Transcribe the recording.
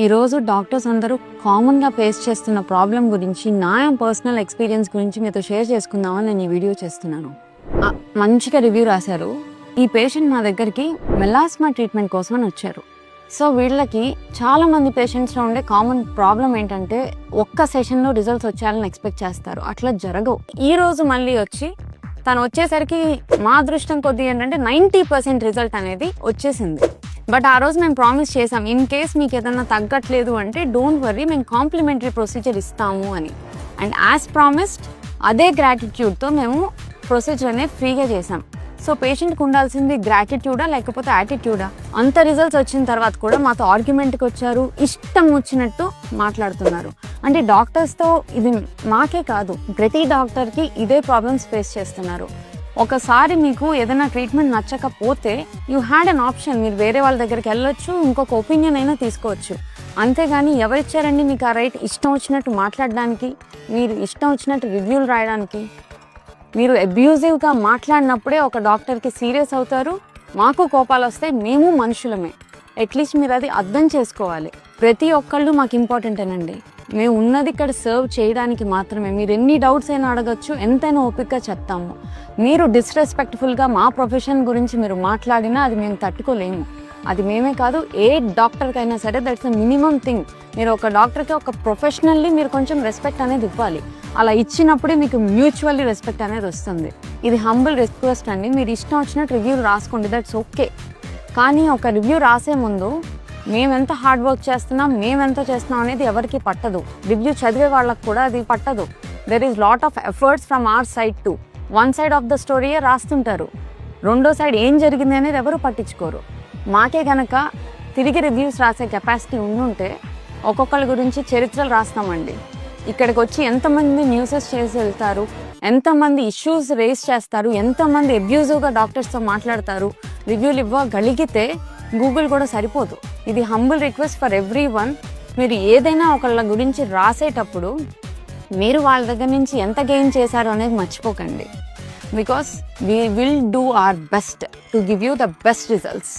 ఈరోజు డాక్టర్స్ అందరూ కామన్గా ఫేస్ చేస్తున్న ప్రాబ్లం గురించి నా పర్సనల్ ఎక్స్పీరియన్స్ గురించి మీతో షేర్ చేసుకుందామని నేను ఈ వీడియో చేస్తున్నాను. మంచిగా రివ్యూ రాశారు. ఈ పేషెంట్ మా దగ్గరికి మెలాస్మా ట్రీట్మెంట్ కోసం అని వచ్చారు. సో వీళ్ళకి చాలామంది పేషెంట్స్లో ఉండే కామన్ ప్రాబ్లం ఏంటంటే ఒక్క సెషన్లో రిజల్ట్స్ వచ్చేయాలని ఎక్స్పెక్ట్ చేస్తారు. అట్లా జరగవు. ఈరోజు మళ్ళీ వచ్చి తను వచ్చేసరికి మా అదృష్టం కొద్ది ఏంటంటే 90% రిజల్ట్ అనేది వచ్చేసింది. బట్ ఆ రోజు మేము ప్రామిస్ చేసాం, ఇన్ కేస్ మీకు ఏదైనా తగ్గట్లేదు అంటే డోంట్ వర్రీ, మేము కాంప్లిమెంటరీ ప్రొసీజర్ ఇస్తాము అని. అండ్ యాజ్ ప్రామిస్డ్ అదే గ్రాటిట్యూడ్తో మేము ప్రొసీజర్ అనేది ఫ్రీగా చేసాం. సో పేషెంట్కి ఉండాల్సింది గ్రాటిట్యూడా లేకపోతే యాటిట్యూడా? అంత రిజల్ట్స్ వచ్చిన తర్వాత కూడా మాతో ఆర్గ్యుమెంట్కి వచ్చారు, ఇష్టం వచ్చినట్టు మాట్లాడుతున్నారు. అంటే డాక్టర్స్తో ఇది మాకే కాదు, ప్రతి డాక్టర్కి ఇదే ప్రాబ్లమ్స్ ఫేస్ చేస్తున్నారు. ఒకసారి మీకు ఏదైనా ట్రీట్మెంట్ నచ్చకపోతే యూ హ్యాడ్ అన్ ఆప్షన్, మీరు వేరే వాళ్ళ దగ్గరికి వెళ్ళొచ్చు, ఇంకొక ఒపీనియన్ అయినా తీసుకోవచ్చు. అంతేగాని ఎవరిచ్చారండి మీకు ఆ రైట్ ఇష్టం వచ్చినట్టు మాట్లాడడానికి, మీరు ఇష్టం వచ్చినట్టు రివ్యూలు రాయడానికి? మీరు అబ్యూజివ్గా మాట్లాడినప్పుడే ఒక డాక్టర్కి సీరియస్ అవుతారు. మాకు కోపాలు వస్తాయి, మేము మనుషులమే. అట్లీస్ట్ మీరు అది అర్థం చేసుకోవాలి. ప్రతి ఒక్కళ్ళు మాకు ఇంపార్టెంటేనండి. మేము ఉన్నది ఇక్కడ సర్వ్ చేయడానికి మాత్రమే. మీరు ఎన్ని డౌట్స్ అయినా అడగచ్చు, ఎంతైనా ఓపికగా చెప్తాము. మీరు డిస్రెస్పెక్ట్ఫుల్గా మా ప్రొఫెషన్ గురించి మీరు మాట్లాడినా అది మేము తట్టుకోలేము. అది మేమే కాదు, ఏ డాక్టర్కైనా సరే దట్స్ ద మినిమం థింగ్. మీరు ఒక డాక్టర్కి ఒక ప్రొఫెషనల్లీ మీరు కొంచెం రెస్పెక్ట్ అనేది ఇవ్వాలి. అలా ఇచ్చినప్పుడే మీకు మ్యూచువల్లీ రెస్పెక్ట్ అనేది వస్తుంది. ఇది హంబుల్ రిక్వెస్ట్ అండి. మీరు ఇష్టం వచ్చినట్టు రివ్యూలు రాసుకోండి, దట్స్ ఓకే. కానీ ఒక రివ్యూ రాసే ముందు మేమెంత హార్డ్ వర్క్ చేస్తున్నాం, మేమెంత చేస్తున్నాం అనేది ఎవరికి పట్టదు. రివ్యూ చదివే వాళ్ళకు కూడా అది పట్టదు. There is lot of efforts from our side too. One side of the స్టోరీయే రాస్తుంటారు, రెండో సైడ్ ఏం జరిగింది అనేది ఎవరు పట్టించుకోరు. మాకే కనుక తిరిగి రివ్యూస్ రాసే కెపాసిటీ ఉండుంటే ఒక్కొక్కరి గురించి చరిత్రలు రాస్తామండి. ఇక్కడికి వచ్చి ఎంతమంది న్యూసెస్ చేసి వెళ్తారు, ఎంతమంది ఇష్యూస్ రేస్ చేస్తారు, ఎంతమంది అబ్యూజివ్గా డాక్టర్స్తో మాట్లాడతారు. రివ్యూలు ఇవ్వగలిగితే గూగుల్ కూడా సరిపోదు. ఇది humble request for every one. మీరు ఏదైనా ఒకళ్ళ గురించి రాసేటప్పుడు మీరు వాళ్ళ దగ్గర నుంచి ఎంత గెయిన్ చేశారో అనేది మర్చిపోకండి. Because we will do our best to give you the best results.